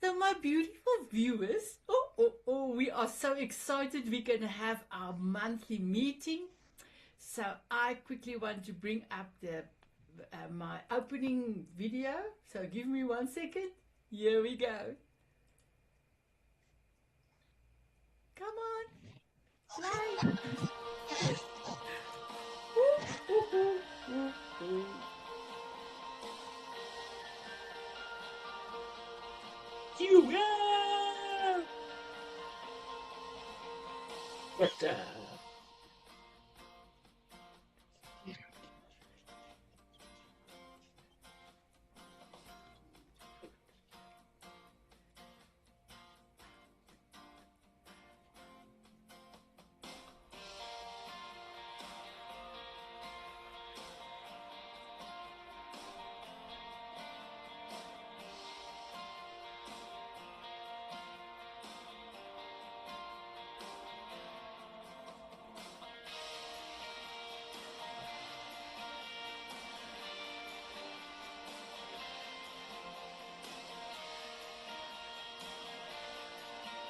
So my beautiful viewers, we are so excited we're going to have our monthly meeting. So I quickly want to bring up the my opening video. So give me 1 second. Here we go. Come on, play. Ooh, ooh, ooh, ooh, ooh. Yeah! But,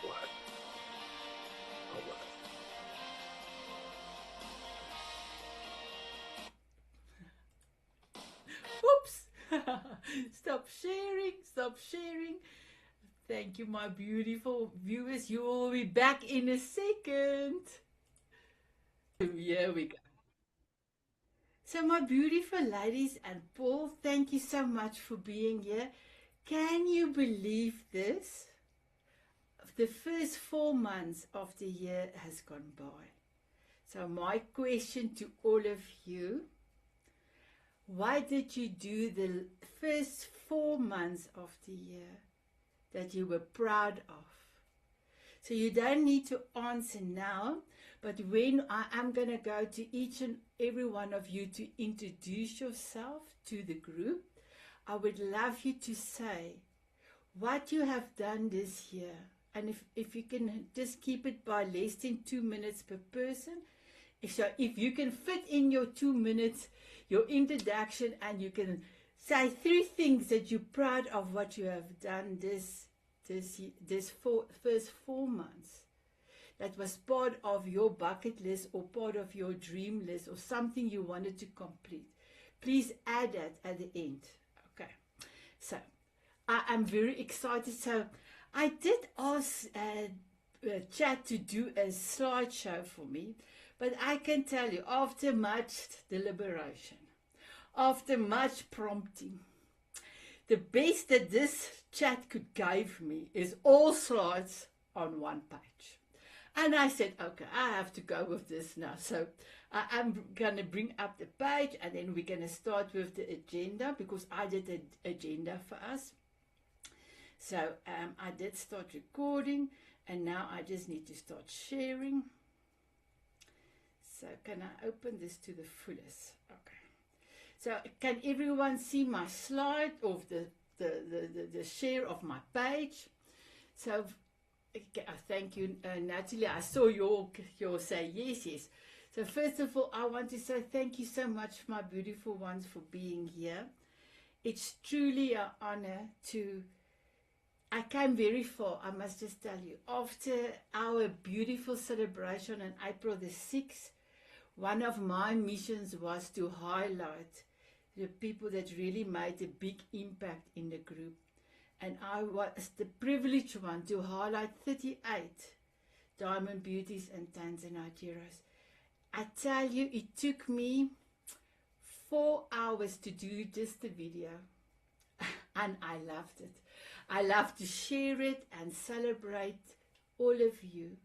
what? Oh, what? Oops! Stop sharing, stop sharing. Thank you, my beautiful viewers. You will be back in a second. Here we go. So, my beautiful ladies and Paul, thank you so much for being here. Can you believe this? The first 4 months of the year has gone by. So, my question to all of you, what did you do the first 4 months of the year that you were proud of? So you don't need to answer now, but when I am going to go to each and every one of you to introduce yourself to the group, I would love you to say what you have done this year. And if you can just keep it by less than 2 minutes per person. If you can fit in your 2 minutes, your introduction, and you can say 3 things that you're proud of what you have done this first 4 months, that was part of your bucket list or part of your dream list or something you wanted to complete, please add that at the end. Okay, so I am very excited. So I did ask chat to do a slideshow for me, but I can tell you, after much deliberation, after much prompting, the best that this chat could give me is all slides on 1 page. And I said, okay, I have to go with this now. So I'm going to bring up the page, and then we're going to start with the agenda, because I did an agenda for us. So I did start recording, and now I just need to start sharing. So can I open this to the fullest? Okay. So can everyone see my slide of the share of my page? So thank you, Natalie. I saw your say yes, yes. So first of all, I want to say thank you so much, my beautiful ones, for being here. It's truly an honor to... I came very far, I must just tell you. After our beautiful celebration on April the 6th, one of my missions was to highlight the people that really made a big impact in the group. And I was the privileged one to highlight 38 Diamond Beauties and Tanzanite heroes. I tell you, it took me 4 hours to do just the video. And I loved it. I love to share it and celebrate all of you.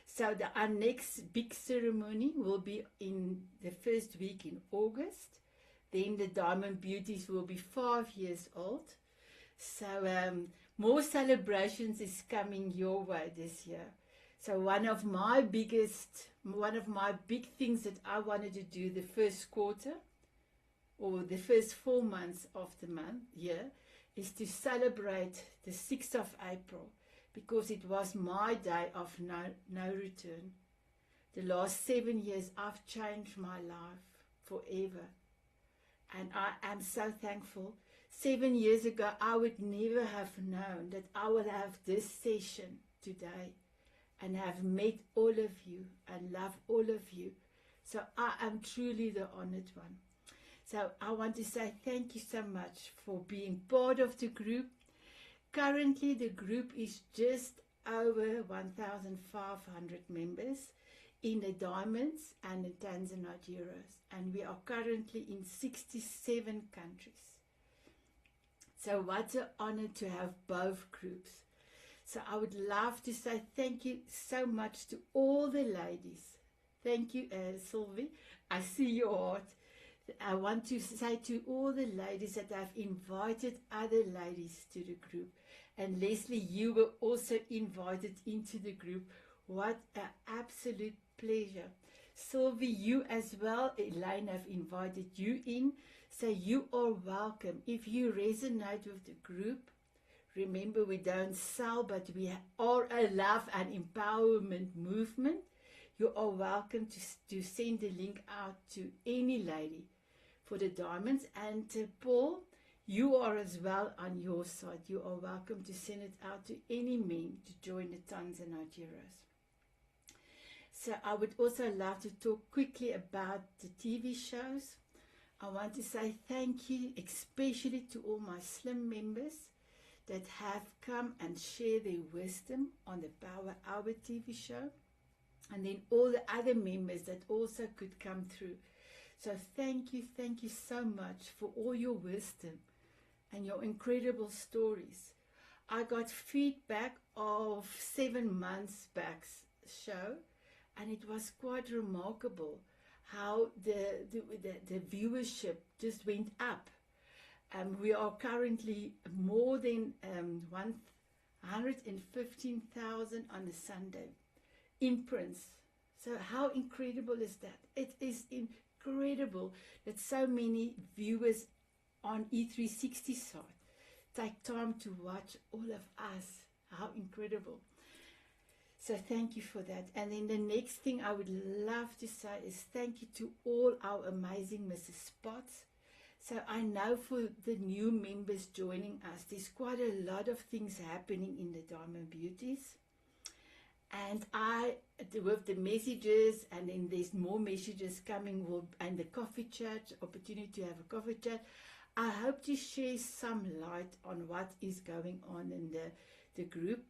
So our next big ceremony will be in the first week in August. Then the Diamond Beauties will be 5 years old. So more celebrations is coming your way this year. So one of my big things that I wanted to do the first quarter, or the first 4 months of the year, is to celebrate the 6th of April, because it was my day of no return. The last 7 years, I've changed my life forever. And I am so thankful. 7 years ago, I would never have known that I would have this session today and have met all of you and love all of you. So I am truly the honored one. So I want to say thank you so much for being part of the group. Currently, the group is just over 1,500 members in the diamonds and the Tanzanite euros. And we are currently in 67 countries. So what an honor to have both groups. So I would love to say thank you so much to all the ladies. Thank you, Sylvie. I see your heart. I want to say to all the ladies that I've invited other ladies to the group. And Leslie, you were also invited into the group. What an absolute pleasure. Sylvie, you as well, Elaine, have invited you in. So you are welcome. If you resonate with the group, remember we don't sell, but we are a love and empowerment movement. You are welcome to send the link out to any lady for the diamonds. And Paul, you are as well on your side. You are welcome to send it out to any men to join the Tanzanite euros. So I would also love to talk quickly about the TV shows. I want to say thank you, especially to all my Slim members that have come and share their wisdom on the Power Hour TV show. And then all the other members that also could come through. So thank you so much for all your wisdom and your incredible stories. I got feedback of 7 months back's show, and it was quite remarkable how the viewership just went up. We are currently more than 115,000 on a Sunday imprints. So how incredible is that? It is incredible that so many viewers on E360 side take time to watch all of us. How incredible. So thank you for that. And then the next thing I would love to say is thank you to all our amazing Mrs. Spots. So I know for the new members joining us, there's quite a lot of things happening in the Diamond Beauties. And with the messages, and then there's more messages coming, and the coffee chat, opportunity to have a coffee chat. I hope to share some light on what is going on in the group.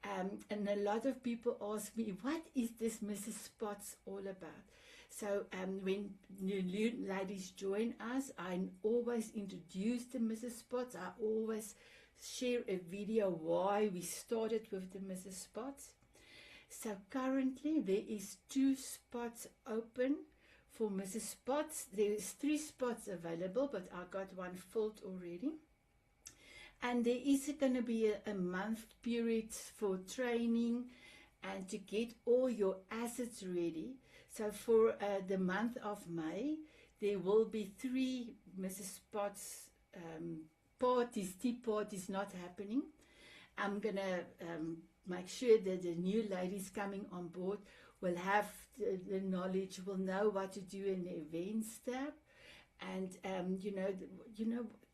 And a lot of people ask me, what is this Mrs. Spots all about? So when new ladies join us, I always introduce the Mrs. Spots. I always share a video why we started with the Mrs. Spots. So currently there is 2 spots open for Mrs. Spots. There is 3 spots available, but I got 1 filled already. And there is going to be a month period for training and to get all your assets ready. So for the month of May, there will be 3 Mrs. Spots parties, tea parties not happening. I'm going to make sure that the new ladies coming on board will have the knowledge, will know what to do in the events tab. And, you know,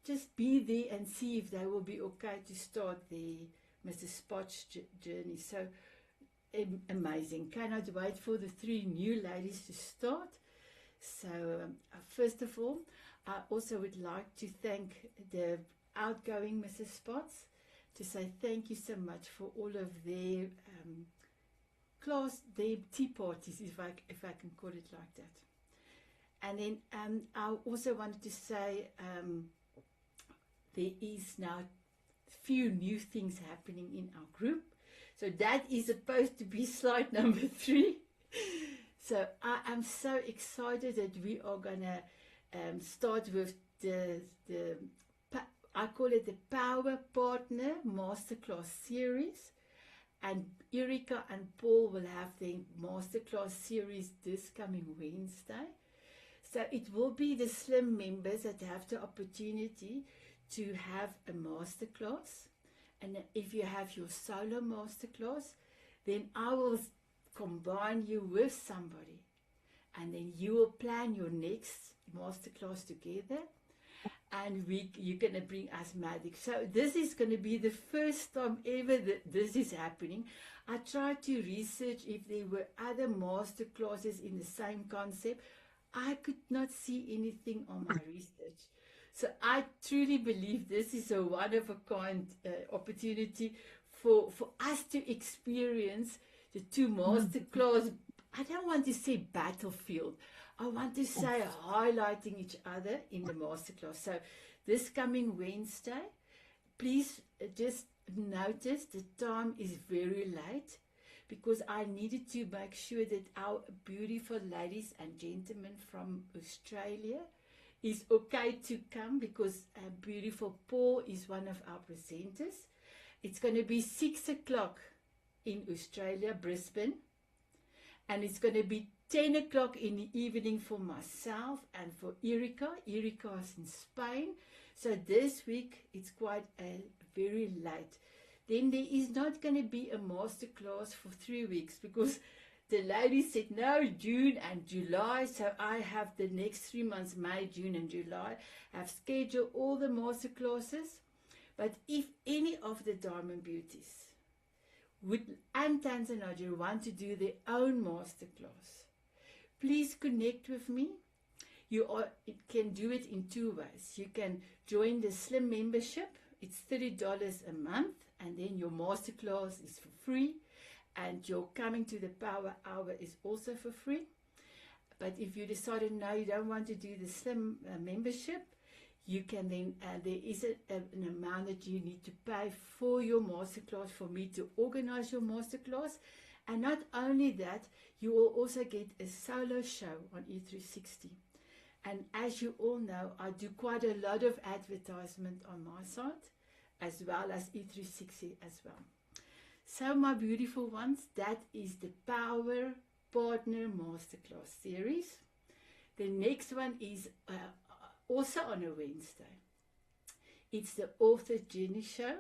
just be there and see if they will be okay to start the Mrs. Spots journey. So amazing. Cannot wait for the 3 new ladies to start. So first of all, I also would like to thank the outgoing Mrs. Spots, to say thank you so much for all of their their tea parties, if I can call it like that. And then I also wanted to say there is now few new things happening in our group. So that is supposed to be slide number 3. So I am so excited that we are gonna start with I call it the Power Partner Masterclass Series. And Erika and Paul will have their Masterclass Series this coming Wednesday. So it will be the Slim members that have the opportunity to have a Masterclass. And if you have your solo Masterclass, then I will combine you with somebody. And then you will plan your next Masterclass together. and you're going to bring us magic. So this is going to be the first time ever that this is happening. I tried to research if there were other master classes in the same concept. I could not see anything on my research. So I truly believe this is a one-of-a-kind opportunity for us to experience the two master class. I don't want to say battlefield. I want to say highlighting each other in the masterclass. So this coming Wednesday, please just notice the time is very late because I needed to make sure that our beautiful ladies and gentlemen from Australia is okay to come, because beautiful Paul is one of our presenters. It's going to be 6 o'clock in Australia, Brisbane, and it's going to be 10 o'clock in the evening for myself and for Erika. Erika is in Spain. So this week it's quite very late. Then there is not going to be a master class for 3 weeks because the ladies said no, June and July. So I have the next 3 months, May, June and July. I've scheduled all the master classes. But if any of the Diamond Beauties and Tanzania want to do their own master class, please connect with me. You can do it in 2 ways. You can join the Slim membership. It's $30 a month, and then your masterclass is for free, and your coming to the Power Hour is also for free. But if you decided no, you don't want to do the Slim membership, you can then, there is an amount that you need to pay for your masterclass, for me to organize your masterclass. And not only that, you will also get a solo show on E360. And as you all know, I do quite a lot of advertisement on my site, as well as E360 as well. So my beautiful ones, that is the Power Partner Masterclass series. The next one is also on a Wednesday. It's the Author Journey Show.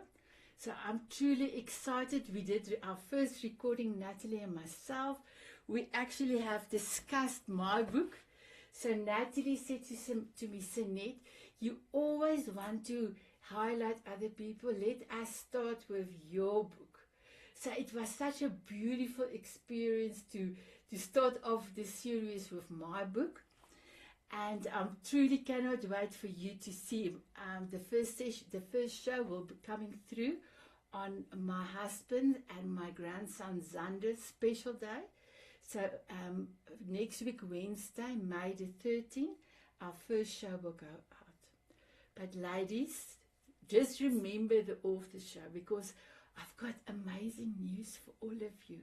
So I'm truly excited. We did our first recording, Natalie and myself. We actually have discussed my book. So Natalie said to me, Sanet, you always want to highlight other people. Let us start with your book. So it was such a beautiful experience to start off this series with my book. And I truly cannot wait for you to see the first show will be coming through on my husband and my grandson Zander's special day. So next week, Wednesday, May the 13th, our first show will go out. But ladies, just remember the author show, because I've got amazing news for all of you.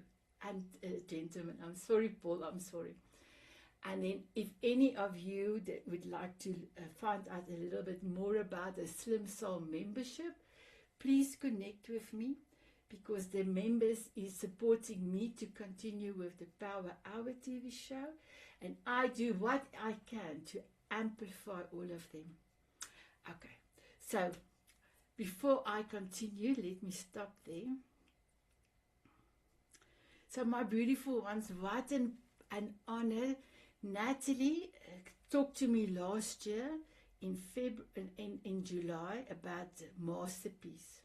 And gentlemen, I'm sorry, Paul, I'm sorry. And then if any of you that would like to find out a little bit more about the Slim Soul membership, please connect with me, because the members is supporting me to continue with the Power Hour TV show, and I do what I can to amplify all of them. Okay, so before I continue, let me stop there. So my beautiful ones, what an honor. Natalie talked to me last year in July about Masterpiece.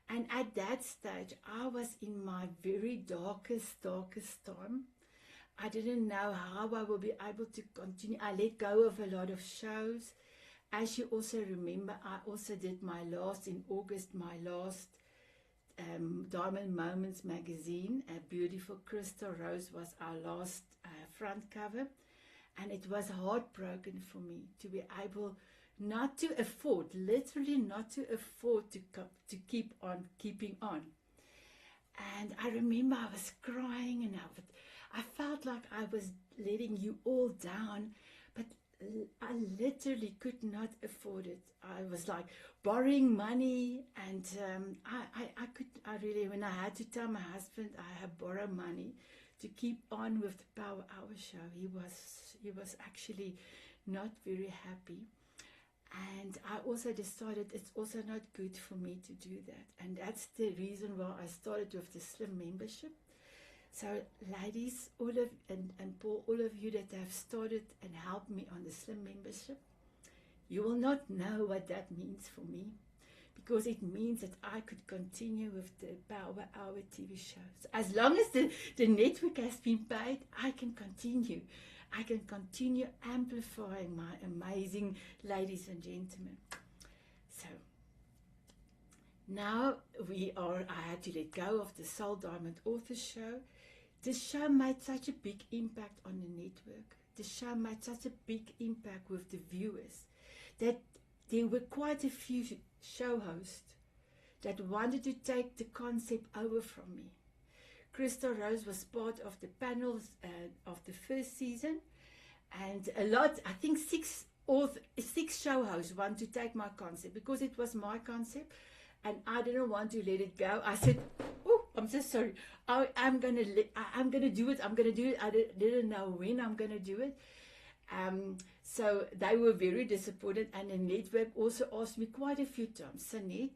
And at that stage, I was in my very darkest time. I didn't know how I will be able to continue. I let go of a lot of shows. As you also remember, I also did in August, my last Diamond Moments magazine. A beautiful Crystal Rose was our last front cover. And it was heartbroken for me to be able not to afford, literally not to afford to keep on keeping on. And I remember I was crying, and I felt like I was letting you all down, but I literally could not afford it. I was like borrowing money, and I really, when I had to tell my husband I had borrowed money to keep on with the Power Hour show, he was actually not very happy. And I also decided it's also not good for me to do that. And that's the reason why I started with the Slim membership. So ladies, and Paul, all of you that have started and helped me on the Slim membership, You will not know what that means for me, because it means that I could continue with the Power Hour TV shows. As long as the network has been paid, I can continue. I can continue amplifying my amazing ladies and gentlemen. So now I had to let go of the Soul Diamond Author Show. The show made such a big impact on the network. The show made such a big impact with the viewers that there were quite a few show hosts that wanted to take the concept over from me. Crystal Rose was part of the panels of the first season, and I think six show hosts want to take my concept because it was my concept, and I didn't want to let it go. I said, "Oh, I'm so sorry. I'm gonna do it. I'm gonna do it. I didn't know when I'm gonna do it." So they were very disappointed, and the network also asked me quite a few times, "Sanet,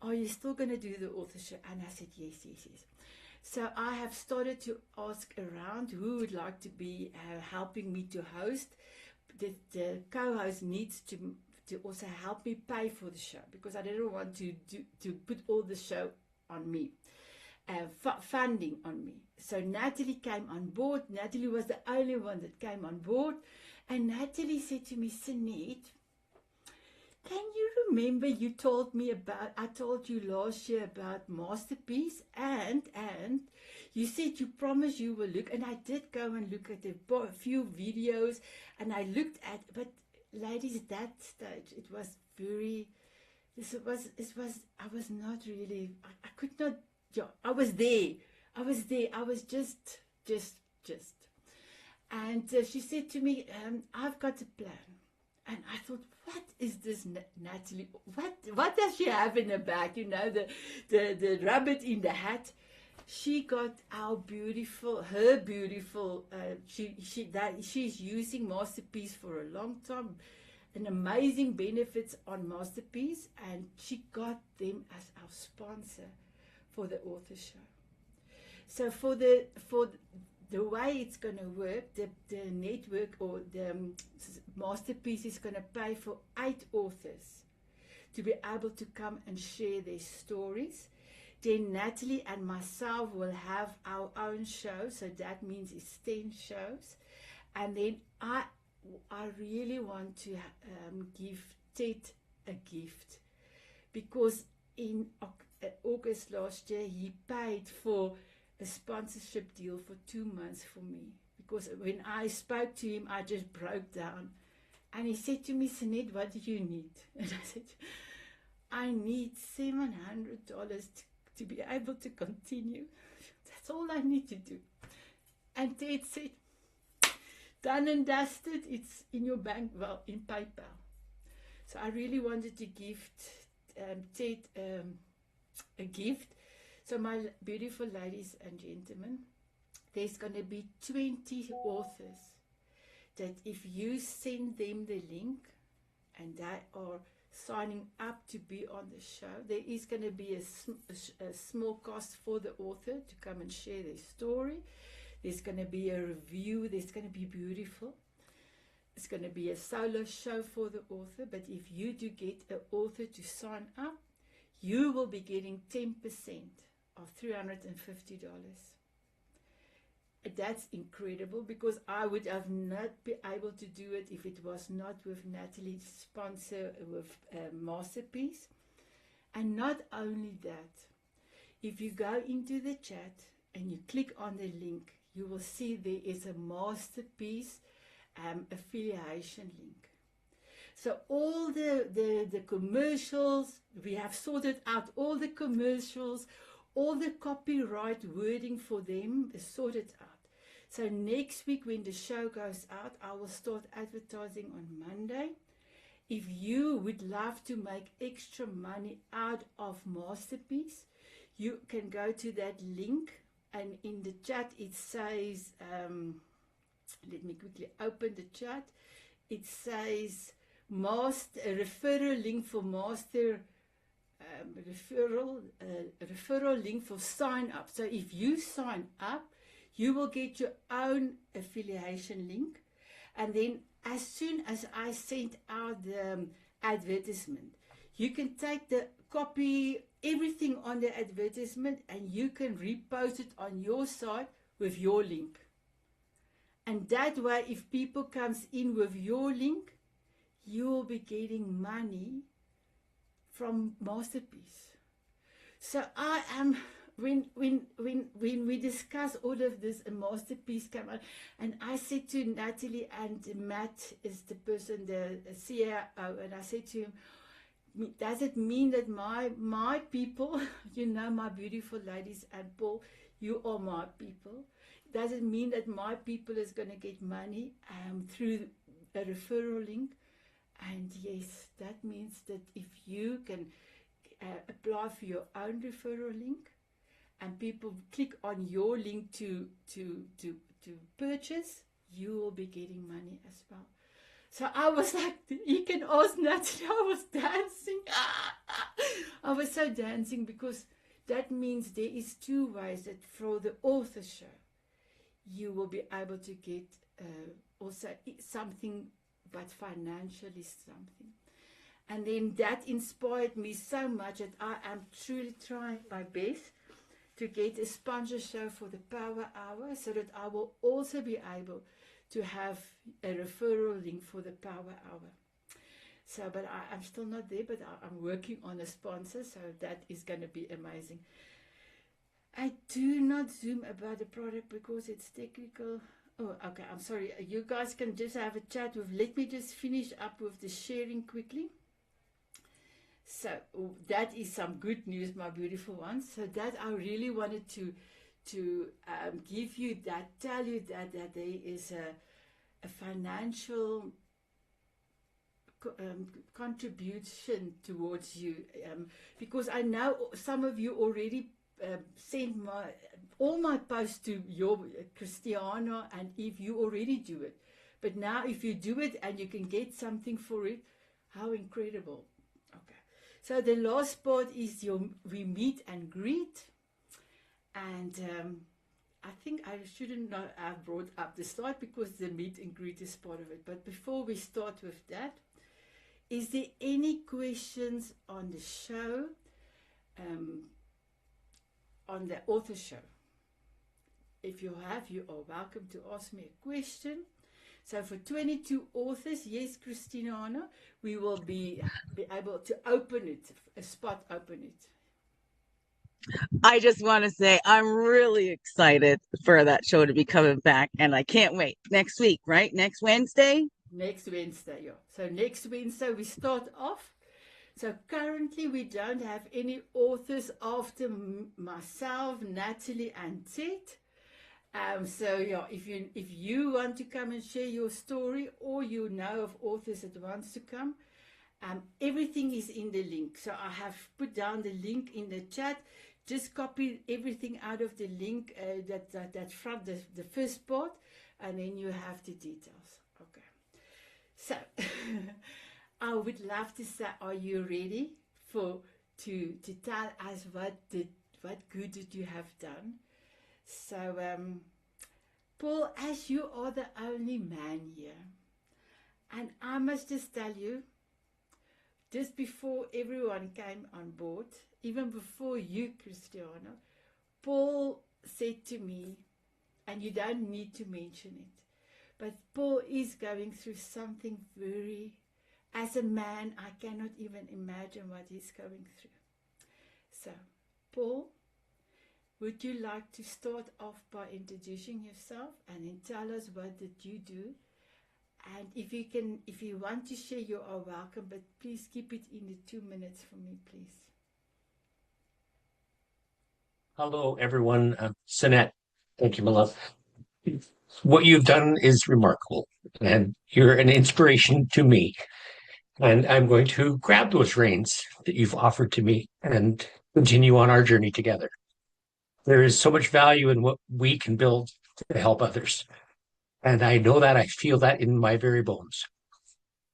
are you still going to do the author show?" And I said, yes. So I have started to ask around who would like to be helping me to host. The co-host needs to also help me pay for the show, because I didn't want to put all the show on me. Funding on me. So Natalie came on board. Natalie was the only one that came on board, and Natalie said to me, "Sanet, can you remember I told you last year about Masterpiece, and you said you promised you will look," and I did go and look at a few videos, and I looked at, but ladies, at that stage it was I was not really, I could not. I was there. I was just. And she said to me, "I've got a plan." And I thought, what is this, Natalie? What does she have in her bag? You know, the rabbit in the hat. She got her beautiful. She's using Masterpiece for a long time. An amazing benefits on Masterpiece, and she got them as our sponsor for the author show. So for the way it's going to work, the network or the Masterpiece is going to pay for 8 authors to be able to come and share their stories. Then Natalie and myself will have our own show, so that means it's 10 shows. And then I really want to give Ted a gift, because in August last year he paid for a sponsorship deal for 2 months for me, because when I spoke to him I just broke down, and he said to me, "Sanet, what do you need?" And I said, "I need $700 to be able to continue. That's all I need to do." And Ted said, "Done and dusted, it's in your bank, well, in PayPal." So I really wanted to gift Ted a gift. So my beautiful ladies and gentlemen, there's going to be 20 authors that if you send them the link and they are signing up to be on the show, there is going to be a small cost for the author to come and share their story. There's going to be a review. There's going to be beautiful. It's going to be a solo show for the author. But if you do get an author to sign up, you will be getting 10% of $350. That's incredible, because I would have not been able to do it if it was not with Natalie's sponsor, with Masterpiece. And not only that, if you go into the chat and you click on the link, you will see there is a Masterpiece affiliation link. So all the commercials, we have sorted out all the commercials, all the copyright wording for them is sorted out. So next week when the show goes out, I will start advertising on Monday. If you would love to make extra money out of Masterpiece, you can go to that link, and in the chat it says, let me quickly open the chat. It says a referral link for master, referral link for sign up. So if you sign up, you will get your own affiliation link, And then as soon as I sent out the advertisement, you can take the copy, everything on the advertisement, and you can repost it on your site with your link. And that way, if people comes in with your link, you will be getting money from Masterpiece. So I am, when we discuss all of this, a Masterpiece came out, and I said to Natalie, and Matt is the person, the CIO, and I said to him, does it mean that my people, you know, my beautiful ladies, and Paul, you are my people? Does it mean that my people is going to get money through a referral link? And yes, that means that if you can apply for your own referral link, and people click on your link to purchase, you will be getting money as well. So I was like, you can ask Natalie, I was dancing. I was so dancing, because that means there is two ways that for the author show, you will be able to get also something, but financially something. And then that inspired me so much that I am truly trying my best to get a sponsor show for the Power Hour, so that I will also be able to have a referral link for the Power Hour. So, but I'm still not there, but I'm working on a sponsor, so that is going to be amazing. I do not zoom about the product because it's technical. Oh, okay, I'm sorry. You guys can just have a chat with, let me just finish up with the sharing quickly. So that is some good news, my beautiful ones. So that I really wanted to give you that, tell you that there is a financial contribution towards you, because I know some of you already sent all my posts to your Christiana, and if you already do it, but now if you do it and you can get something for it, how incredible. Okay, so the last part is we meet and greet. And I think I shouldn't have brought up the slide, because the meet and greet is part of it. But before we start with that, is there any questions on the show, on the author show? If you have, you are welcome to ask me a question. So for 22 authors, yes, Christina, we will be able to open it, a spot open it. I just want to say I'm really excited for that show to be coming back, and I can't wait. Next week, right? Next Wednesday? Next Wednesday, yeah. So next Wednesday we start off. So currently we don't have any authors after myself, Natalie, and Ted. So yeah, if you want to come and share your story, or you know of authors that wants to come, everything is in the link. So I have put down the link in the chat. Just copy everything out of the link, that front, the first part, and then you have the details. Okay. So I would love to say, are you ready to tell us what good did you have done? So Paul, as you are the only man here, and I must just tell you, just before everyone came on board, even before you, Christiana, Paul said to me, and you don't need to mention it, but Paul is going through something very, as a man, I cannot even imagine what he's going through. So, Paul, would you like to start off by introducing yourself and then tell us what did you do? And if you want to share, you are welcome, but please keep it in the 2 minutes for me, please. Hello, everyone. Sanet, thank you, my love. What you've done is remarkable, and you're an inspiration to me. And I'm going to grab those reins that you've offered to me and continue on our journey together. There is so much value in what we can build to help others. And I know that, I feel that in my very bones.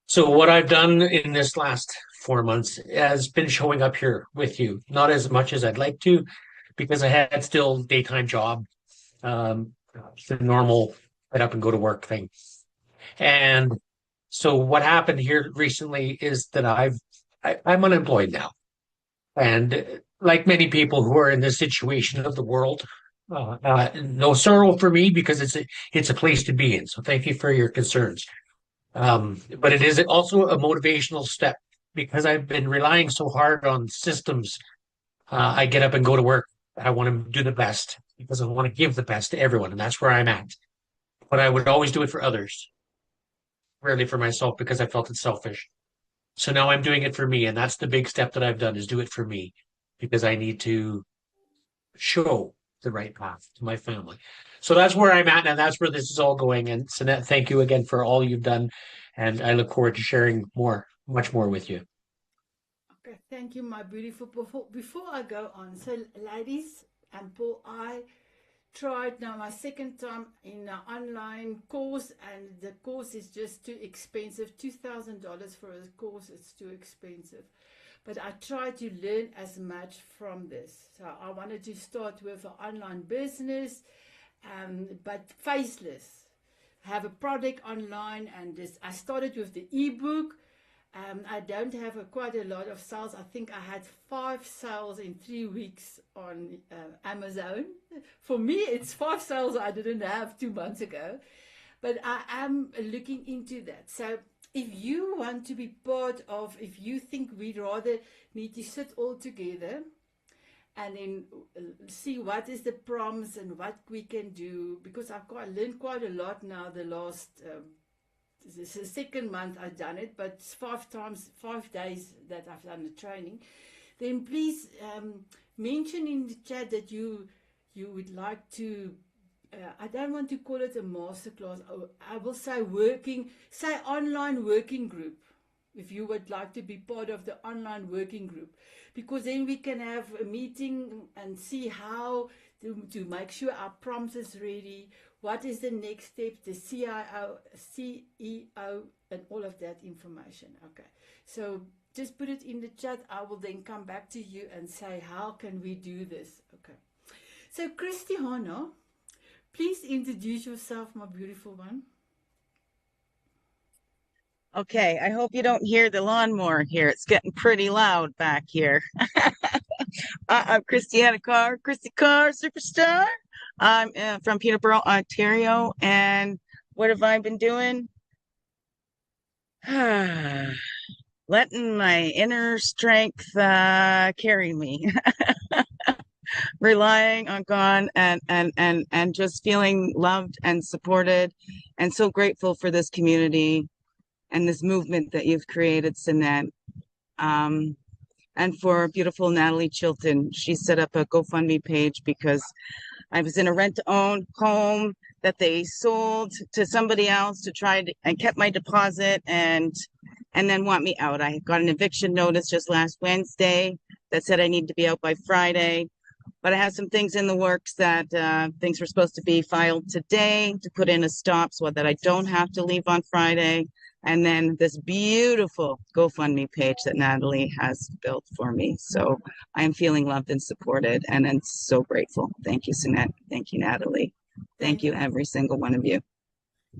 So what I've done in this last 4 months has been showing up here with you, not as much as I'd like to, because I had still daytime job, the normal get up and go to work thing. And so what happened here recently is that I'm unemployed now. And like many people who are in this situation of the world, no sorrow for me because it's a place to be in. So thank you for your concerns. But it is also a motivational step because I've been relying so hard on systems. I get up and go to work. I want to do the best because I want to give the best to everyone, and that's where I'm at. But I would always do it for others, rarely for myself because I felt it's selfish. So now I'm doing it for me, and that's the big step that I've done is do it for me because I need to show the right path to my family. So that's where I'm at, and that's where this is all going. And Sanet, thank you again for all you've done, and I look forward to sharing much more with you. Okay, thank you, my beautiful. Before I go on, so ladies and Paul, I tried now my second time in an online course, and the course is just too expensive. $2,000 for a course, it's too expensive. But I tried to learn as much from this. So I wanted to start with an online business, but faceless. Have a product online, and this. I started with the ebook. I don't have quite a lot of sales. I think I had 5 sales in 3 weeks on Amazon. For me, it's 5 sales I didn't have 2 months ago. But I am looking into that. So if you want to be part of, if you think we'd rather need to sit all together and then see what is the prompts and what we can do, because I've learned quite a lot now the last this is the second month I've done it, but 5 days that I've done the training. Then please mention in the chat that you would like to. I don't want to call it a masterclass. I will say online working group. If you would like to be part of the online working group, because then we can have a meeting and see how to make sure our prompts is ready. What is the next step, the CEO, and all of that information. Okay, so just put it in the chat. I will then come back to you and say, how can we do this? Okay, so Christiana, please introduce yourself, my beautiful one. Okay, I hope you don't hear the lawnmower here. It's getting pretty loud back here. I'm Christiana Carr, Christy Carr, superstar. I'm from Peterborough, Ontario. And what have I been doing? Letting my inner strength carry me. Relying on God and just feeling loved and supported, and so grateful for this community and this movement that you've created, Sanet. And for beautiful Natalie Chilton, she set up a GoFundMe page because I was in a rent-to-own home that they sold to somebody else to and kept my deposit and then want me out. I got an eviction notice just last Wednesday that said I need to be out by Friday. But I have some things in the works that things were supposed to be filed today to put in a stop so that I don't have to leave on Friday. And then this beautiful GoFundMe page that Natalie has built for me. So I am feeling loved and supported, and I'm so grateful. Thank you, Sanet. Thank you, Natalie. Thank you, every single one of you.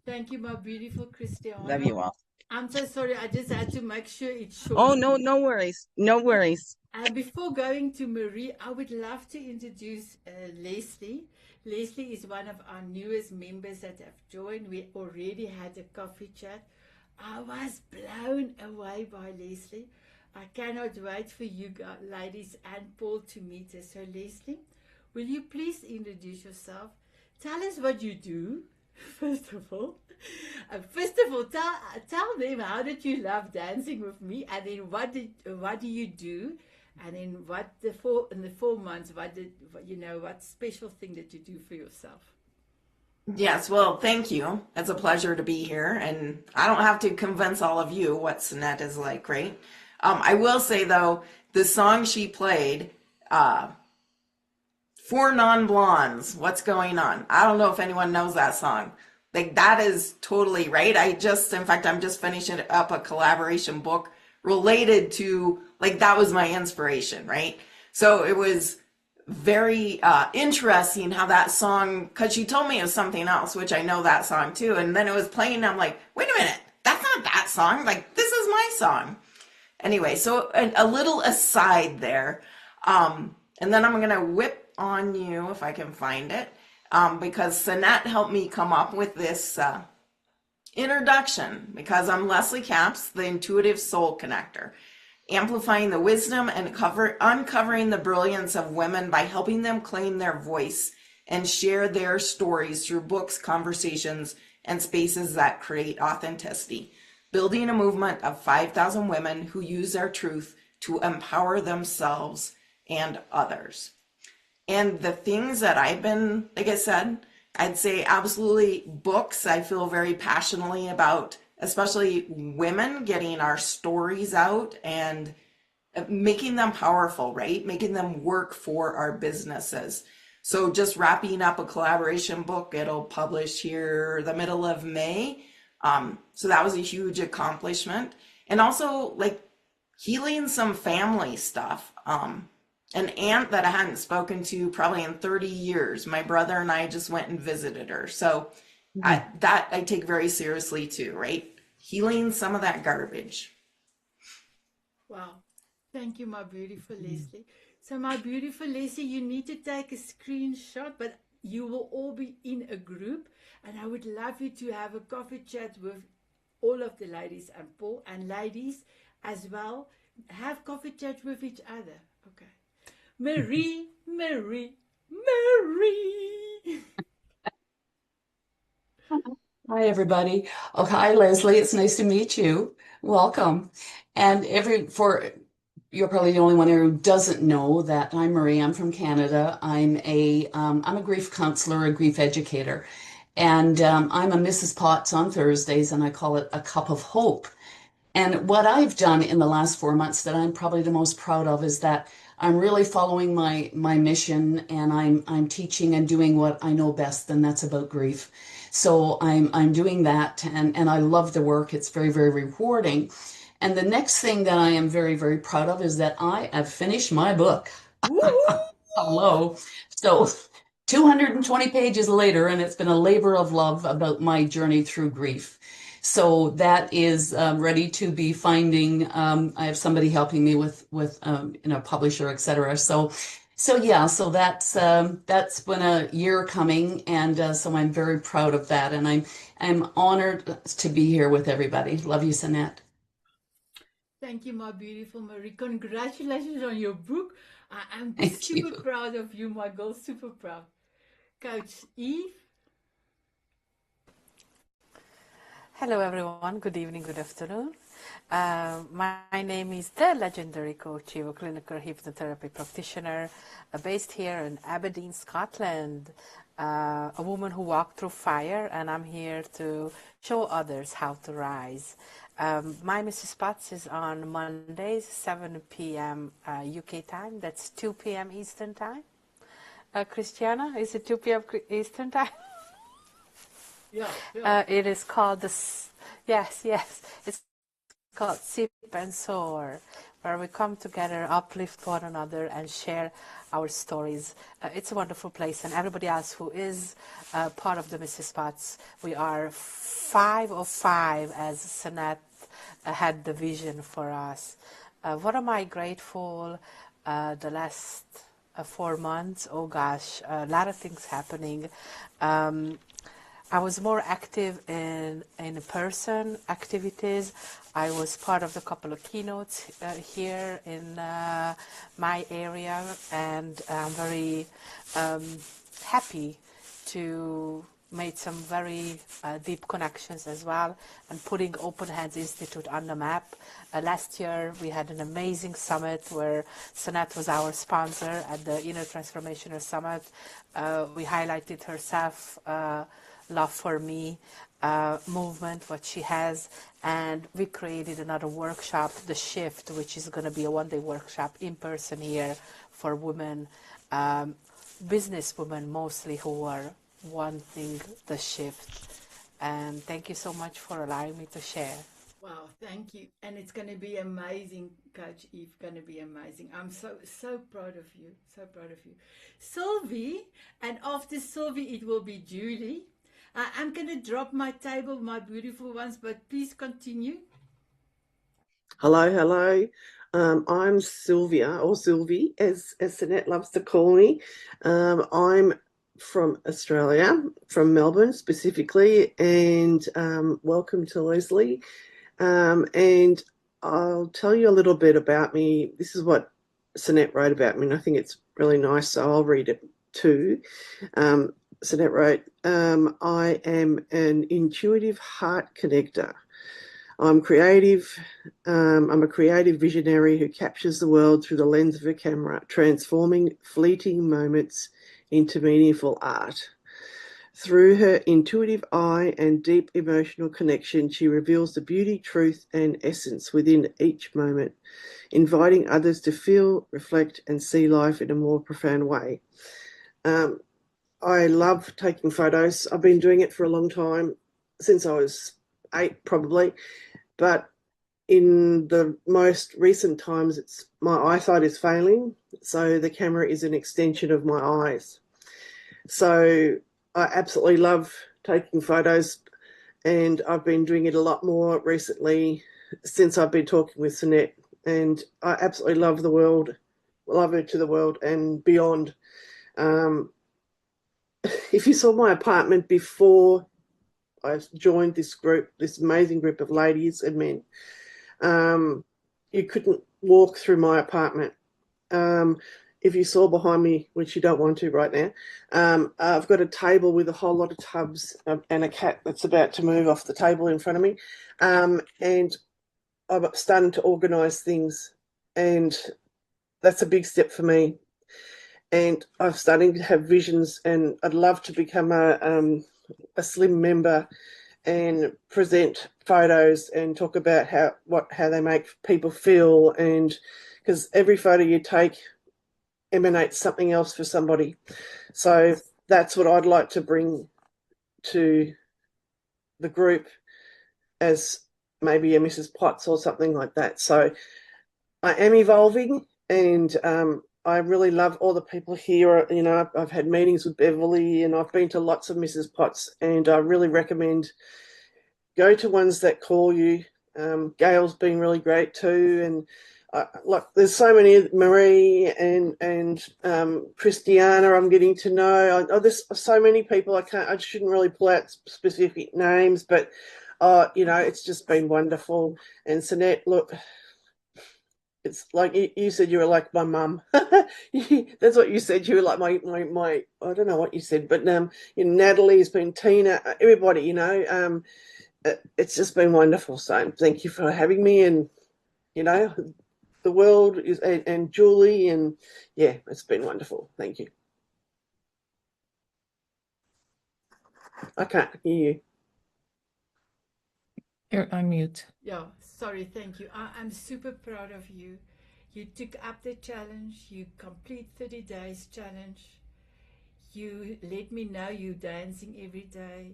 Thank you, my beautiful Christiana. Love you all. I'm so sorry. I just had to make sure it's short. Oh, no worries. No worries. Before going to Marie, I would love to introduce Leslie. Leslie is one of our newest members that have joined. We already had a coffee chat. I was blown away by Leslie. I cannot wait for you guys, ladies and Paul to meet her. So Leslie, will you please introduce yourself? Tell us what you do, first of all. Tell them how did you love dancing with me, and then what do you do, and then in the 4 months, what special thing that you do for yourself? Yes, well, thank you. It's a pleasure to be here, and I don't have to convince all of you what Sanet is like, right? I will say, though, the song she played, For Non-Blondes, What's Going On? I don't know if anyone knows that song. Like, that is totally right. I'm just finishing up a collaboration book related to, like, that was my inspiration, right? So it was very interesting how that song, because she told me it was something else, which I know that song too. And then it was playing, and I'm like, wait a minute, that's not that song. Like, this is my song. Anyway, so a little aside there. And then I'm going to whip on you if I can find it, because Sanet helped me come up with this introduction, because I'm Leslie Capps, the intuitive soul connector, amplifying the wisdom and uncovering the brilliance of women by helping them claim their voice and share their stories through books, conversations, and spaces that create authenticity, building a movement of 5,000 women who use their truth to empower themselves and others. And the things that I've been, like I said, I'd say absolutely books. I feel very passionately about, especially women, getting our stories out and making them powerful, right? Making them work for our businesses. So just wrapping up a collaboration book, it'll publish here the middle of May. So that was a huge accomplishment. And also like healing some family stuff. An aunt that I hadn't spoken to probably in 30 years. My brother and I just went and visited her. So that I take very seriously too, right? Healing some of that garbage. Wow. Thank you, my beautiful Leslie. So, my beautiful Leslie, you need to take a screenshot, but you will all be in a group. And I would love you to have a coffee chat with all of the ladies and Paul, and ladies as well. Have coffee chat with each other. Okay. Marie, Marie, Marie. Hi, everybody. Oh, hi, Leslie. It's nice to meet you. Welcome. And you're probably the only one here who doesn't know that I'm Marie. I'm from Canada. I'm a grief counselor, a grief educator, and I'm a Mrs. Potts on Thursdays, and I call it a cup of hope. And what I've done in the last 4 months that I'm probably the most proud of is that I'm really following my mission, and I'm teaching and doing what I know best, and that's about grief. So I'm doing that, and I love the work. It's very, very rewarding. And the next thing that I am very, very proud of is that I have finished my book. Hello. So 220 pages later, and it's been a labor of love about my journey through grief. So that is ready to be finding. I have somebody helping me with publisher, etc. So that's been a year coming, and so I'm very proud of that, and I'm honored to be here with everybody. Love you, Sanet. Thank you, my beautiful Marie. Congratulations on your book. I'm Thank super you. proud of you, my girl. Super proud. Coach Eve. Hello, everyone. Good evening, good afternoon. My name is the legendary Coach Eve, a clinical hypnotherapy practitioner based here in Aberdeen, Scotland. A woman who walked through fire, and I'm here to show others how to rise. My Mrs. Potts is on Mondays, 7 p.m. UK time. That's 2 p.m. Eastern time. Christiana, is it 2 p.m. Eastern time? Yeah. It is called yes. It's called Sip and Soar, where we come together, uplift one another, and share our stories. It's a wonderful place, and everybody else who is part of the Mrs. Potts, we are 5 of 5, as Sanet had the vision for us. What am I grateful the last 4 months? Oh gosh, a lot of things happening. I was more active in person activities. I was part of a couple of keynotes here in my area, and I'm very happy to make some very deep connections as well, and putting Open Hands Institute on the map. Last year we had an amazing summit where Sanet was our sponsor at the Inner Transformational Summit. We highlighted herself, Love for Me movement, what she has, and we created another workshop, The Shift, which is going to be a one-day workshop in person here for women, business women mostly, who are wanting the shift. And thank you so much for allowing me to share. Wow, thank you. And it's going to be amazing, Coach Eve. Going to be amazing. I'm so proud of you. So proud of you. Sylvie, and after Sylvie, it will be Julie. I'm going to drop my table, my beautiful ones, but please continue. Hello, hello. I'm Sylvia, or Sylvie, as Sanet loves to call me. I'm from Australia, from Melbourne specifically, and welcome to Leslie. And I'll tell you a little bit about me. This is what Sanet wrote about me, and I think it's really nice, so I'll read it too. Sanet wrote, I am an intuitive heart connector. I'm creative. I'm a creative visionary who captures the world through the lens of a camera, transforming fleeting moments into meaningful art. Through her intuitive eye and deep emotional connection, she reveals the beauty, truth, and essence within each moment, inviting others to feel, reflect, and see life in a more profound way. I love taking photos. I've been doing it for a long time, since I was 8 probably, but in the most recent times, my eyesight is failing, so the camera is an extension of my eyes. So I absolutely love taking photos, and I've been doing it a lot more recently since I've been talking with Sanet, and I absolutely love the world, love her to the world and beyond. If you saw my apartment before I joined this group, this amazing group of ladies and men, you couldn't walk through my apartment. If you saw behind me, which you don't want to right now, I've got a table with a whole lot of tubs and a cat that's about to move off the table in front of me. And I'm starting to organise things, and that's a big step for me. And I'm starting to have visions, and I'd love to become a slim member and present photos and talk about how they make people feel, and because every photo you take emanates something else for somebody. So that's what I'd like to bring to the group as maybe a Mrs. Potts or something like that. So I am evolving, and I really love all the people here. You know, I've had meetings with Beverly, and I've been to lots of Mrs. Potts, and I really recommend go to ones that call you. Gail's been really great too, and like there's so many, Marie and Christiana I'm getting to know. There's so many people I shouldn't really pull out specific names, but you know, it's just been wonderful. And Sanet, look, it's like you said you were like my mum. That's what you said. You were like my I don't know what you said, but you know, Natalie's been Tina, everybody, you know, it's just been wonderful. So thank you for having me, and you know, the world is and Julie, and yeah, it's been wonderful. Thank you. I can't hear you. You're on mute. Yeah, sorry, thank you. I'm super proud of you. You took up the challenge. You complete 30 days challenge. You let me know you dancing every day.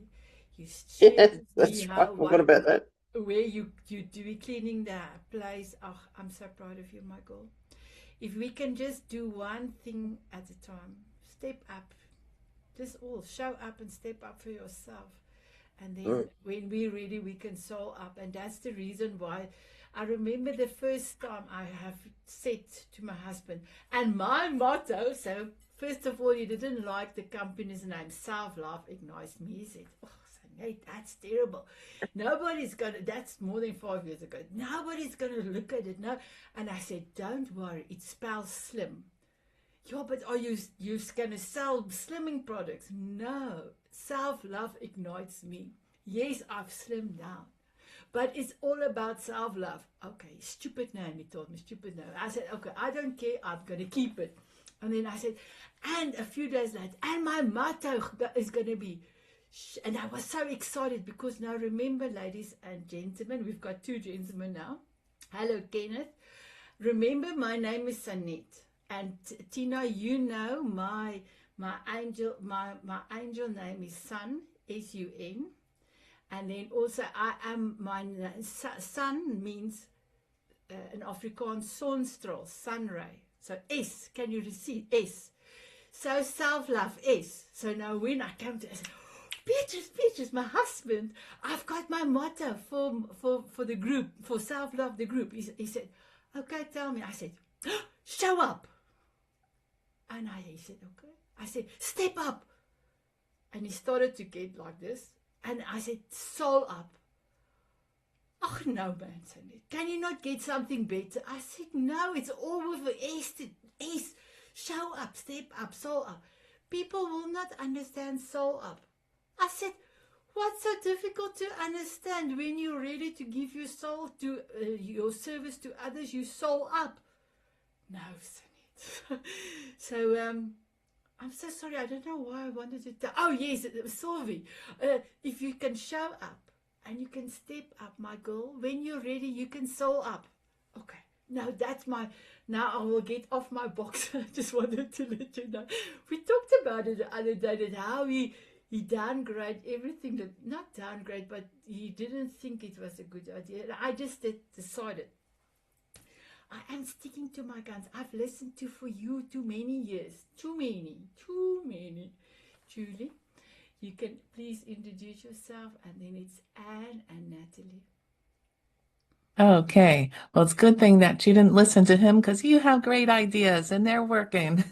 You shared Yes, with me that's right. I how forgot about that. where you do cleaning the place. Oh, I'm so proud of you, my girl. If we can just do one thing at a time, step up. Just all show up and step up for yourself. And then when we can soul up. And that's the reason why I remember the first time I have said to my husband, and my motto, so first of all, he didn't like the company's name, Self-Love Ignites Me. He said, oh, Nate, that's terrible. Nobody's going to, that's more than 5 years ago. Nobody's going to look at it. No. And I said, don't worry, it spells slim. Yeah, but are you going to sell slimming products? No. Self-love ignites me. Yes, I've slimmed down. But it's all about self-love. Okay, stupid name, he told me, stupid name. I said, okay, I don't care, I'm going to keep it. And then I said, and a few days later, and my motto is going to be, and I was so excited because now remember, ladies and gentlemen, we've got 2 gentlemen now. Hello, Kenneth. Remember, my name is Sanet. And Tina, you know my angel name is Sun, S-U-N. And then also, I am, my sun means in Afrikaans, sonstraal, sun ray. So S, can you receive S? So self-love S. So now when I come to, I say, Beatrice, my husband, I've got my motto for the group, for self-love, the group. He said, okay, tell me. I said, show up. And he said, okay. I said, step up. And he started to get like this. And I said, soul up. Oh, no, man, Sanet. Can you not get something better? I said, no, it's all with the S. Show up, step up, soul up. People will not understand soul up. I said, what's so difficult to understand when you're ready to give your soul to your service to others? You soul up. No, Sanet. So, I'm so sorry. I don't know why I wanted to tell. Oh, yes, Sylvie. If you can show up and you can step up, my girl, when you're ready, you can soul up. Okay. Now that's now I will get off my box. I just wanted to let you know. We talked about it the other day, that how he downgrade everything, not downgrade, but he didn't think it was a good idea. I just decided. I am sticking to my guns. I've listened to for you too many years. Too many. Julie, you can please introduce yourself, and then it's Anne and Natalie. Okay. Well, it's a good thing that you didn't listen to him because you have great ideas and they're working.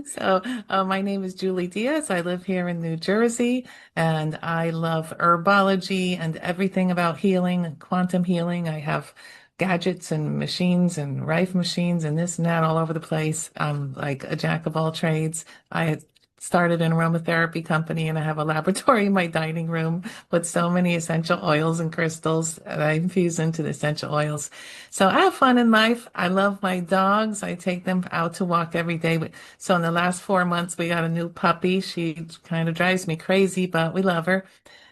So, my name is Julie Diaz. I live here in New Jersey and I love herbology and everything about healing, quantum healing. I have gadgets and machines and Rife machines and this and that all over the place. I'm like a jack of all trades. I started an aromatherapy company and I have a laboratory in my dining room with so many essential oils and crystals that I infuse into the essential oils. So I have fun in life. I love my dogs. I take them out to walk every day. So in the last 4 months, we got a new puppy. She kind of drives me crazy, but we love her.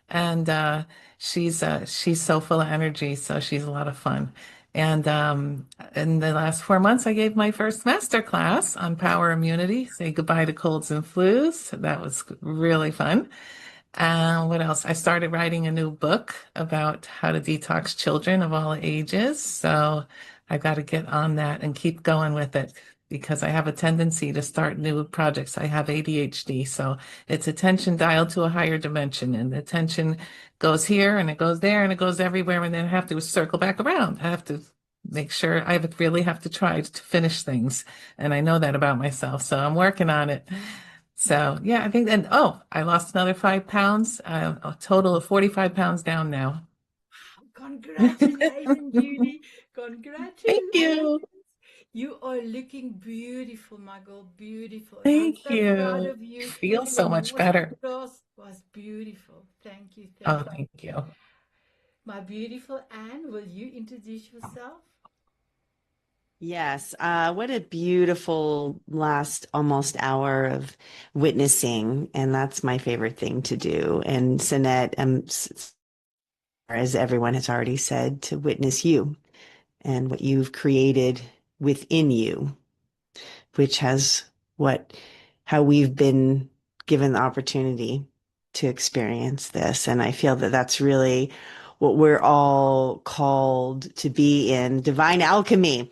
And she's so full of energy. So she's a lot of fun. And in the last 4 months, I gave my first master class on power immunity, say goodbye to colds and flus. That was really fun. What else? I started writing a new book about how to detox children of all ages. So I got to get on that and keep going with it because I have a tendency to start new projects. I have ADHD, so it's attention dialed to a higher dimension, and the attention goes here and it goes there and it goes everywhere, and then I have to circle back around. I have to make sure I really have to try to finish things, and I know that about myself, so I'm working on it. So yeah, I think, and I lost another 5 pounds, a total of 45 pounds down now. Congratulations, Julie. Congratulations. Thank you. You are looking beautiful, my girl. Beautiful. Thank I'm so proud you. of you. Feel so much better. Class was beautiful. Thank you. Oh, thank you. My beautiful Anne, will you introduce yourself? Yes, what a beautiful last almost hour of witnessing, and that's my favorite thing to do. And Sanet, as everyone has already said, to witness you and what you've created within you, which has how we've been given the opportunity to experience this. And I feel that that's really what we're all called to be in divine alchemy.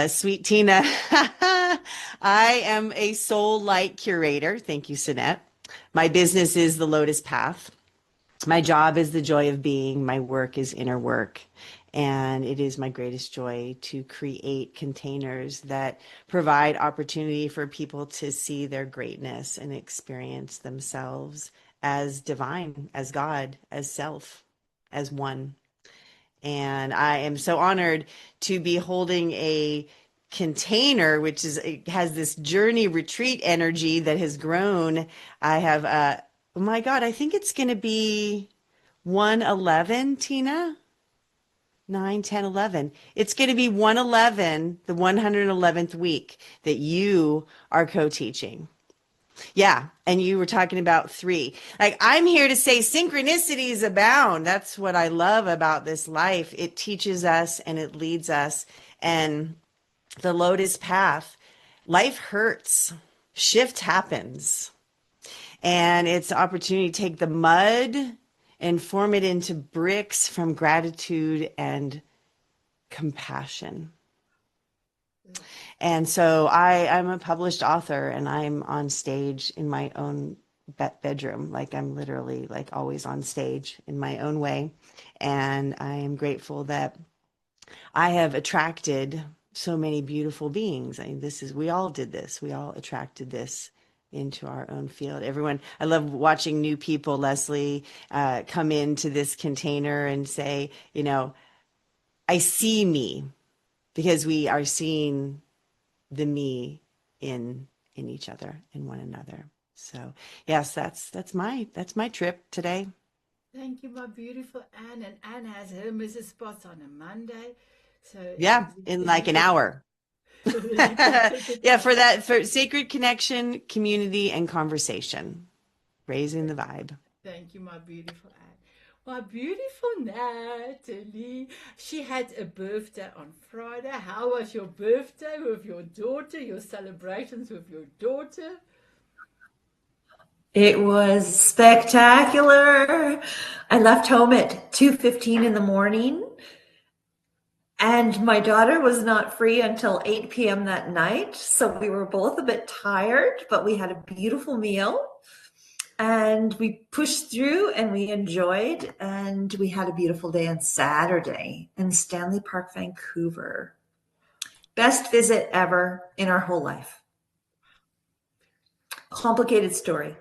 Sweet Tina, I am a soul light curator. Thank you, Sanet. My business is the Lotus Path. My job is the joy of being. My work is inner work. And it is my greatest joy to create containers that provide opportunity for people to see their greatness and experience themselves as divine, as God, as self, as one. And I am so honored to be holding a container, which has this journey retreat energy that has grown. I have, oh my God, I think it's going to be 111, Tina. 9, 10, 11. It's going to be 111, the 111th week that you are co-teaching. Yeah. And you were talking about 3. Like, I'm here to say synchronicities abound. That's what I love about this life. It teaches us and it leads us. And the Lotus Path, life hurts, shift happens. And it's an opportunity to take the mud and form it into bricks from gratitude and compassion. And so I'm a published author, and I'm on stage in my own bedroom. Like, I'm literally like always on stage in my own way. And I am grateful that I have attracted so many beautiful beings. I mean, we all did this. We all attracted this into our own field. Everyone, I love watching new people, Leslie, come into this container and say, I see me, because we are seeing the me in each other, in one another. So yes, that's my trip today. Thank you, my beautiful Anne. And Anne has her Mrs. Spots on a Monday. So Yeah, in like an hour. Yeah, for sacred connection, community, and conversation, raising the vibe. Thank you, my beautiful Anne. My beautiful Natalie, she had a birthday on Friday. How was your birthday with your daughter, your celebrations with your daughter? It was spectacular. I left home at 2:15 in the morning, and my daughter was not free until 8 p.m. that night. So we were both a bit tired, but we had a beautiful meal. And we pushed through and we enjoyed, and we had a beautiful day on Saturday in Stanley Park, Vancouver. Best visit ever in our whole life. Complicated story,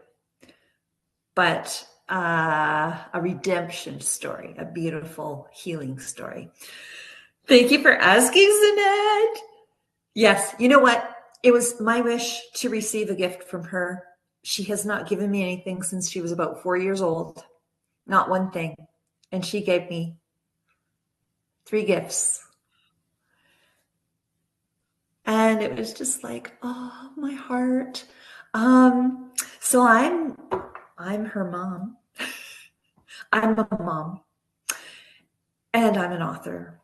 but a redemption story, a beautiful healing story. Thank you for asking, Sanet. Yes, you know what? It was my wish to receive a gift from her. She has not given me anything since she was about 4 years old. Not one thing. And she gave me 3 gifts. And it was just like, oh, my heart. So I'm her mom. I'm a mom. And I'm an author.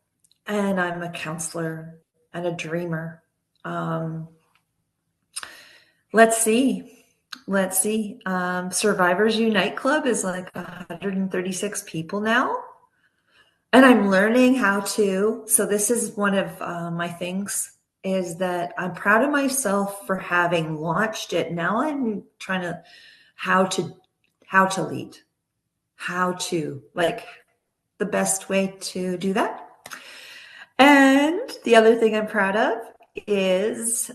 And I'm a counselor and a dreamer. Let's see. Survivors Unite Club is like 136 people now. And I'm learning how to. So this is one of my things, is that I'm proud of myself for having launched it. Now I'm trying to how to lead, like the best way to do that. And the other thing I'm proud of is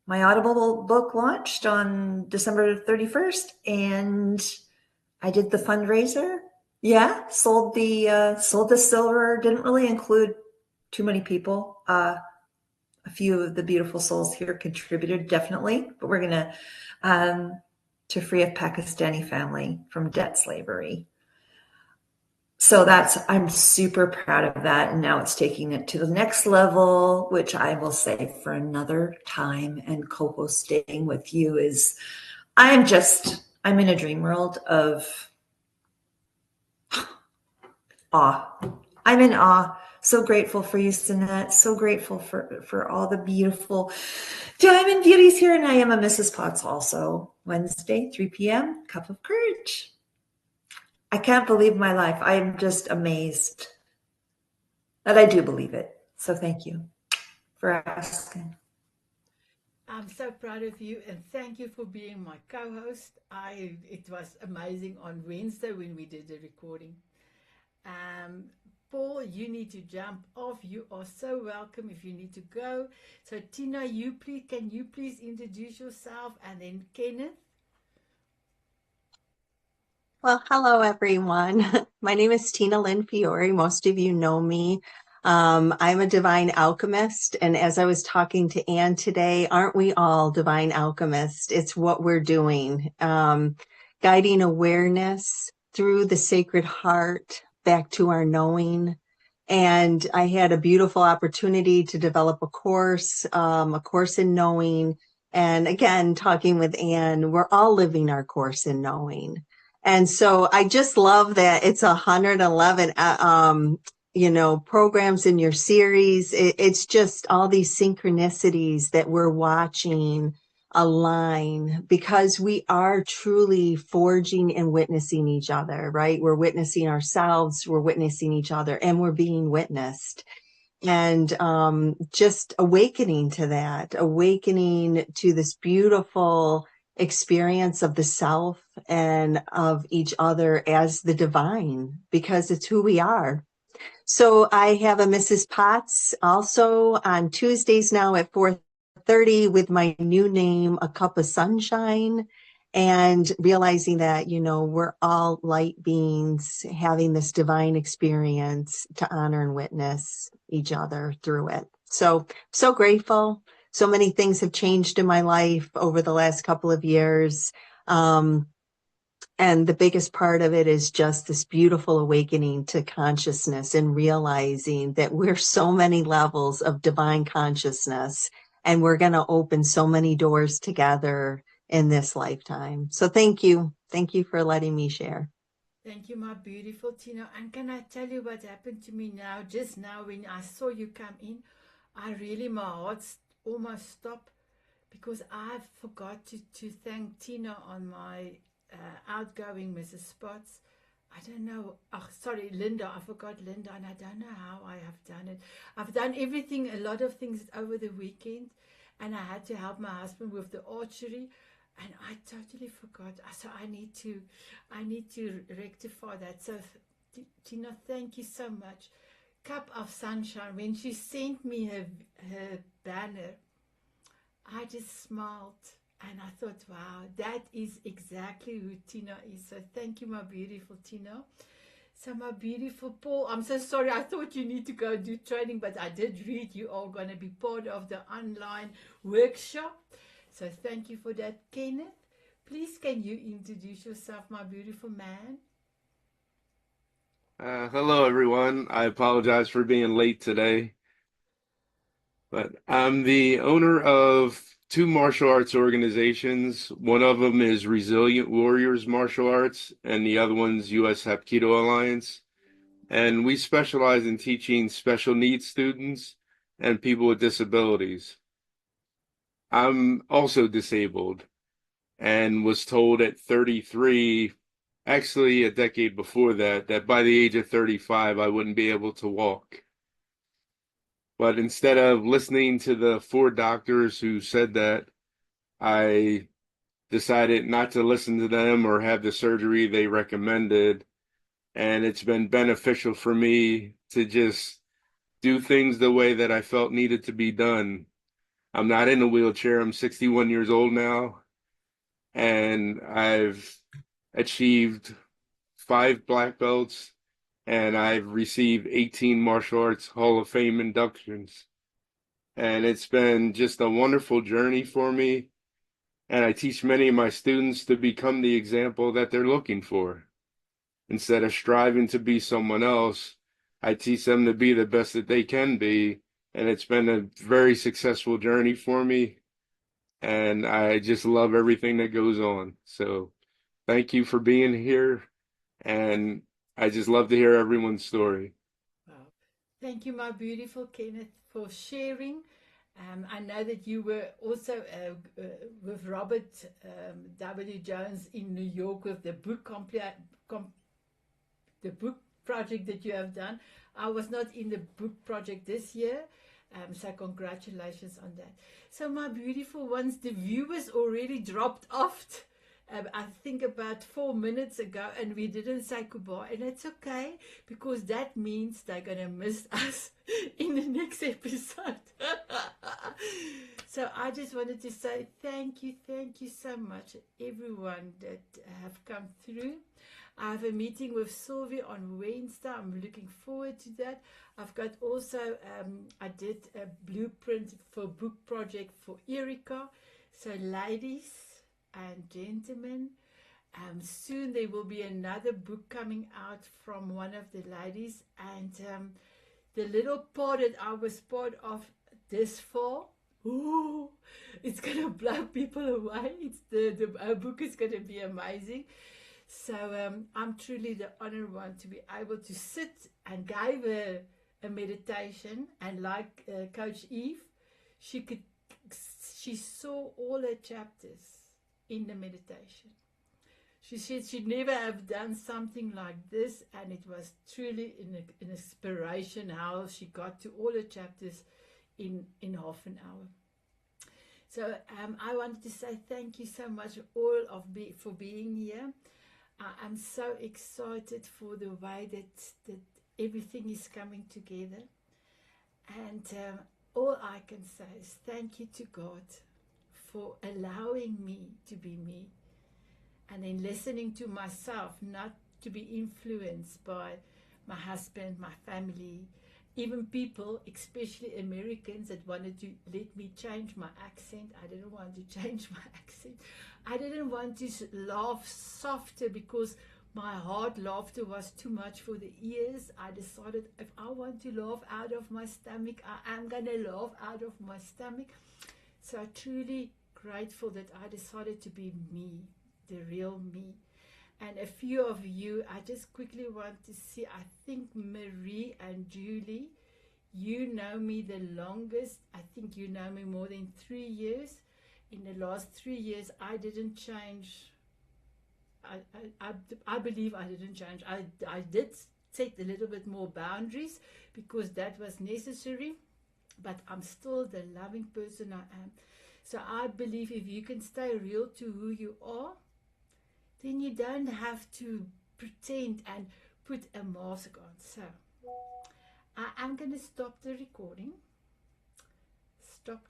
my Audible book launched on December 31st, and I did the fundraiser. Yeah, sold the silver. Didn't really include too many people. A few of the beautiful souls here contributed, definitely, but we're gonna to free a Pakistani family from debt slavery. So I'm super proud of that. And now it's taking it to the next level, which I will say for another time. And co-hosting with you is, I'm in a dream world of awe. I'm in awe. So grateful for you, Sanet. So grateful for all the beautiful diamond beauties here. And I am a Mrs. Potts also. Wednesday, 3 p.m., Cup of Courage. I can't believe my life. I am just amazed that I do believe it. So thank you for asking. I'm so proud of you, and thank you for being my co-host. It was amazing on Wednesday when we did the recording. Paul, you need to jump off. You are so welcome if you need to go. So Tina, can you please introduce yourself, and then Kenneth? Well, hello, everyone. My name is Tina Lynn Fiore. Most of you know me. I'm a divine alchemist. And as I was talking to Anne today, aren't we all divine alchemists? It's what we're doing, guiding awareness through the sacred heart back to our knowing. And I had a beautiful opportunity to develop a course in knowing. And again, talking with Anne, we're all living our course in knowing. And so I just love that it's 111, programs in your series. It's just all these synchronicities that we're watching align because we are truly forging and witnessing each other, right? We're witnessing ourselves, we're witnessing each other, and we're being witnessed. And just awakening to that, awakening to this beautiful experience of the self and of each other as the divine, because it's who we are. So I have a Mrs. Potts also on Tuesdays now at 4:30 with my new name, A Cup of Sunshine, and realizing that, you know, we're all light beings having this divine experience to honor and witness each other through it. So grateful. So many things have changed in my life over the last couple of years. And the biggest part of it is just this beautiful awakening to consciousness and realizing that we're so many levels of divine consciousness, and we're going to open so many doors together in this lifetime. So thank you. Thank you for letting me share. Thank you, my beautiful Tina. And can I tell you what happened to me now, just now when I saw you come in? My heart almost stopped because I forgot to thank Tina on my outgoing Mrs. Spots. I don't know. Oh, sorry, Linda. I forgot Linda, and I don't know how I have done it. I've done everything, a lot of things over the weekend, and I had to help my husband with the archery, and I totally forgot. So I need to rectify that. So, Tina, thank you so much. Cup of Sunshine. When she sent me her banner, I just smiled. And I thought, wow, that is exactly who Tina is. So thank you, my beautiful Tina. So my beautiful Paul, I'm so sorry. I thought you need to go do training, but I did read you are going to be part of the online workshop. So thank you for that, Kenneth. Please, can you introduce yourself, my beautiful man? Hello, everyone. I apologize for being late today, but I'm the owner of two martial arts organizations. One of them is Resilient Warriors Martial Arts, and the other one's U.S. Hapkido Alliance. And we specialize in teaching special needs students and people with disabilities. I'm also disabled and was told at 33, actually a decade before that, that by the age of 35, I wouldn't be able to walk. But instead of listening to the 4 doctors who said that, I decided not to listen to them or have the surgery they recommended. And it's been beneficial for me to just do things the way that I felt needed to be done. I'm not in a wheelchair. I'm 61 years old now, and I've achieved 5 black belts, and I've received 18 martial arts Hall of Fame inductions. And it's been just a wonderful journey for me. And I teach many of my students to become the example that they're looking for. Instead of striving to be someone else, I teach them to be the best that they can be. And it's been a very successful journey for me. And I just love everything that goes on. So thank you for being here. And I just love to hear everyone's story. Wow. Thank you, my beautiful Kenneth, for sharing. I know that you were also with Robert W. Jones in New York with the book the book project that you have done. I was not in the book project this year, so congratulations on that. So my beautiful ones, the viewers already dropped off. I think about 4 minutes ago, and we didn't say goodbye, and it's okay because that means they're gonna miss us in the next episode. So I just wanted to say thank you so much, everyone that have come through. I have a meeting with Sylvia on Wednesday. I'm looking forward to that. I've got also, I did a blueprint for book project for Erica. So ladies and gentlemen, soon there will be another book coming out from one of the ladies, and the little part that I was part of this fall, ooh, it's gonna blow people away. It's the book is gonna be amazing. So I'm truly the honored one to be able to sit and give a meditation, and like Coach Eve, she she saw all her chapters in the meditation. She said she'd never have done something like this, and it was truly an inspiration how she got to all her chapters in half an hour. So I wanted to say thank you so much all for being here. I'm so excited for the way that everything is coming together. And all I can say is thank you to God for allowing me to be me. And then listening to myself, not to be influenced by my husband, my family, even people, especially Americans, that wanted to let me change my accent. I didn't want to change my accent. I didn't want to laugh softer because my hard laughter was too much for the ears. I decided if I want to laugh out of my stomach, I am going to laugh out of my stomach. So I'm truly grateful that I decided to be me, the real me. And a few of you, I just quickly want to see, I think Marie and Julie, you know me the longest. I think you know me more than 3 years. In the last 3 years, I didn't change. I believe I didn't change. I did set a little bit more boundaries because that was necessary, but I'm still the loving person I am. So I believe if you can stay real to who you are, then you don't have to pretend and put a mask on. So I'm going to stop the recording. Stop the